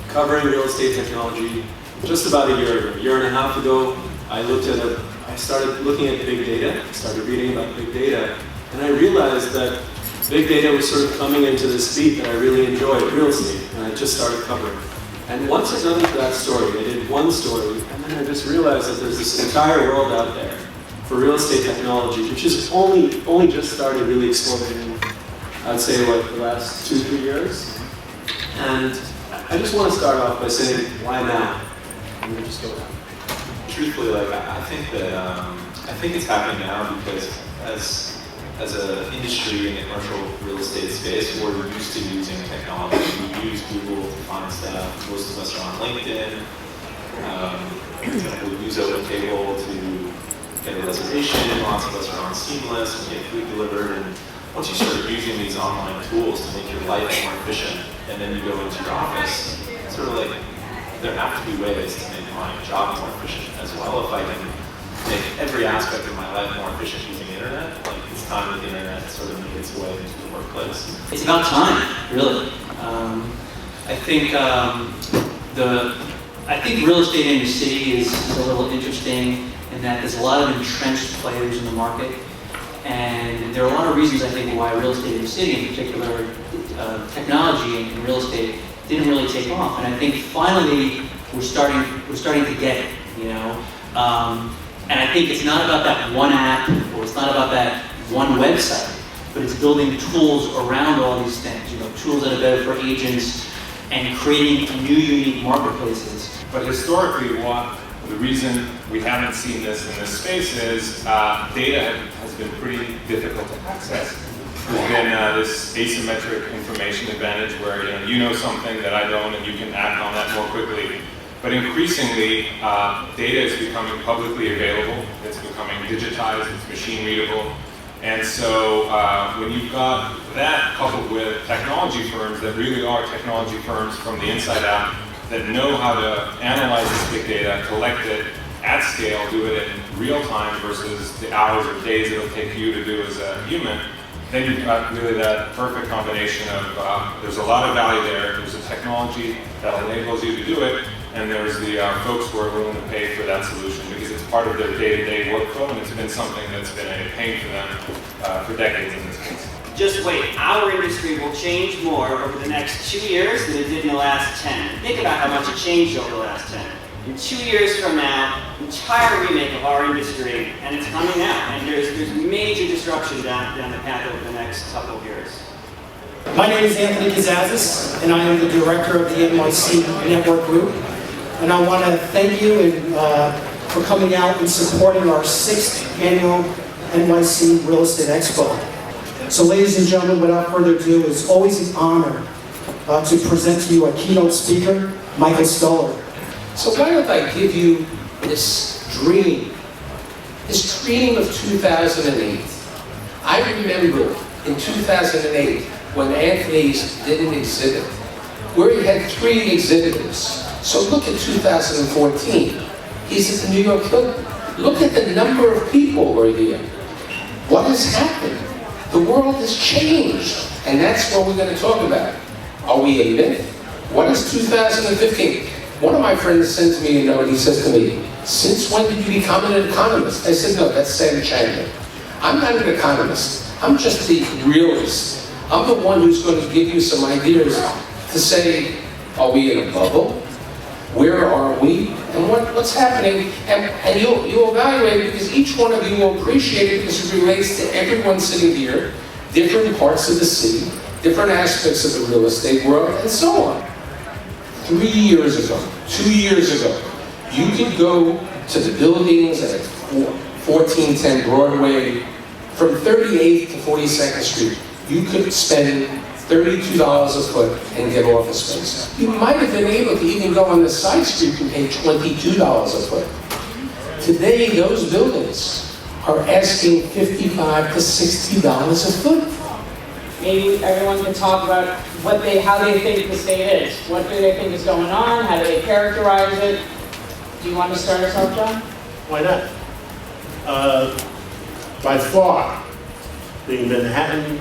covering real estate technology just about a year and a half ago. I started looking at big data, started reading about big data, and I realized that big data was sort of coming into this beat that I really enjoyed, real estate, and I just started covering. And once I got into that story, I did one story, and then I just realized that there's this entire world out there for real estate technology, which is only just started really exploding, I'd say, like the last 2-3 years. And I just want to start off by saying, why now? I'm going to just go down. Truthfully, I think it's happening now because as an industry in the commercial real estate space, we're used to using technology. We use Google to find stuff. Most of us are on LinkedIn. We use OpenTable to get a reservation. Lots of us are on Seamless and get food delivered. And once you start using these online tools to make your life more efficient, and then you go into your office, it's sort of like there have to be ways to make my job more efficient as well. If I can make every aspect of my life more efficient using the internet, like it's time that the internet sort of make its way into the workplace. It's about time, really. I think real estate in the city is a little interesting in that there's a lot of entrenched players in the market, and there are a lot of reasons I think why real estate in the city, in particular, technology and real estate didn't really take off. And I think finally we're starting to get it, you know. And I think it's not about that one app, or it's not about that one website, but it's building tools around all these things, you know, tools that are better for agents and creating new, unique marketplaces. But historically, the reason we haven't seen this in this space is data has been pretty difficult to access. There's been this asymmetric information advantage where you know something that I don't, and you can act on that more quickly. But increasingly, data is becoming publicly available. It's becoming digitized. It's machine readable. And so when you've got that coupled with technology firms that really are technology firms from the inside out that know how to analyze this big data, collect it at scale, do it in real time versus the hours or days it'll take you to do as a human, then you've got really that perfect combination of there's a lot of value there, there's a technology that enables you to do it, and there's the folks who are willing to pay for that solution because it's part of their day-to-day workflow, and it's been something that's been a pain for them for decades in this case. Just wait, our industry will change more over the next 2 years than it did in the last 10. Think about how much it changed over the last 10. In 2 years from now, entire remake of our industry, and it's coming out, and there's major disruption down the path over the next couple of years. My name is Anthony Kazazis, and I am the director of the NYC Network Group. And I want to thank you for coming out and supporting our 6th annual NYC Real Estate Expo. So ladies and gentlemen, without further ado, it's always an honor to present to you our keynote speaker, Michael Stoller. So why don't I give you this dream of 2008. I remember in 2008 when Anthony's did an exhibit where he had 3 exhibitors. So look at 2014. He's at the New York Hilton. Look at the number of people who are here. What has happened? The world has changed, and that's what we're going to talk about. Are we a myth? What is 2015? One of my friends sent me a note. He says to me, "Since when did you become an economist?" I said, "No, that's Sam Chandler. I'm not an economist. I'm just the realist. I'm the one who's going to give you some ideas to say, are we in a bubble? Where are we? And what's happening?" And you'll evaluate it because each one of you will appreciate it because it relates to everyone sitting here, different parts of the city, different aspects of the real estate world, and so on. 3 years ago, 2 years ago, you could go to the buildings at 1410 Broadway from 38th to 42nd Street. You could spend $32 a foot and get office space. You might have been able to even go on the side street and pay $22 a foot. Today, those buildings are asking $55 to $60 a foot. Maybe everyone can talk about how they think the state is. What do they think is going on? How do they characterize it? Do you want to start us off, John? Why not? By far, the Manhattan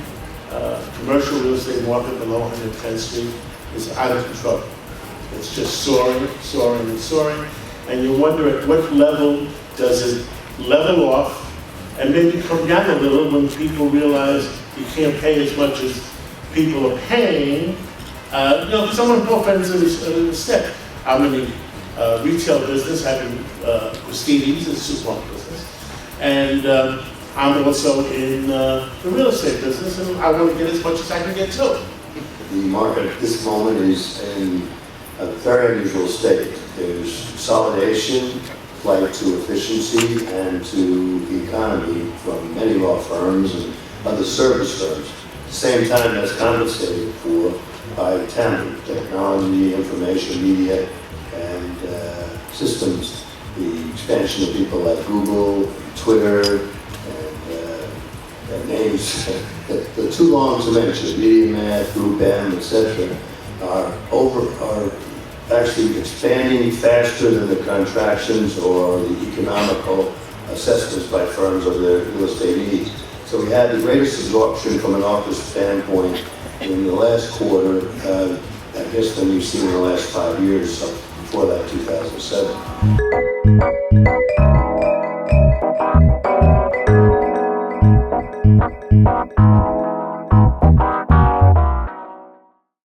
commercial real estate market below 110th Street is out of control. It's just soaring, soaring, and soaring. And you wonder at what level does it level off and maybe come down a little when people realize you can't pay as much as people are paying. Someone both ends of the stick. I'm in the retail business, having Christini's, a supermarket business. And I'm also in the real estate business, and I want to get as much as I can get too. The market at this moment is in a very unusual state. There's consolidation, flight to efficiency and to economy from many law firms and other service firms. At the same time, that's compensated for by talent, technology, information, media, and systems. The expansion of people like Google, Twitter, and names that are too long to mention, MediaMath, Group M, etc., are actually expanding faster than the contractions or the economical assessments by firms of their real estate needs. So we had the greatest absorption from an office standpoint in the last quarter, I guess, than we've seen in the last 5 years, so before that, 2007.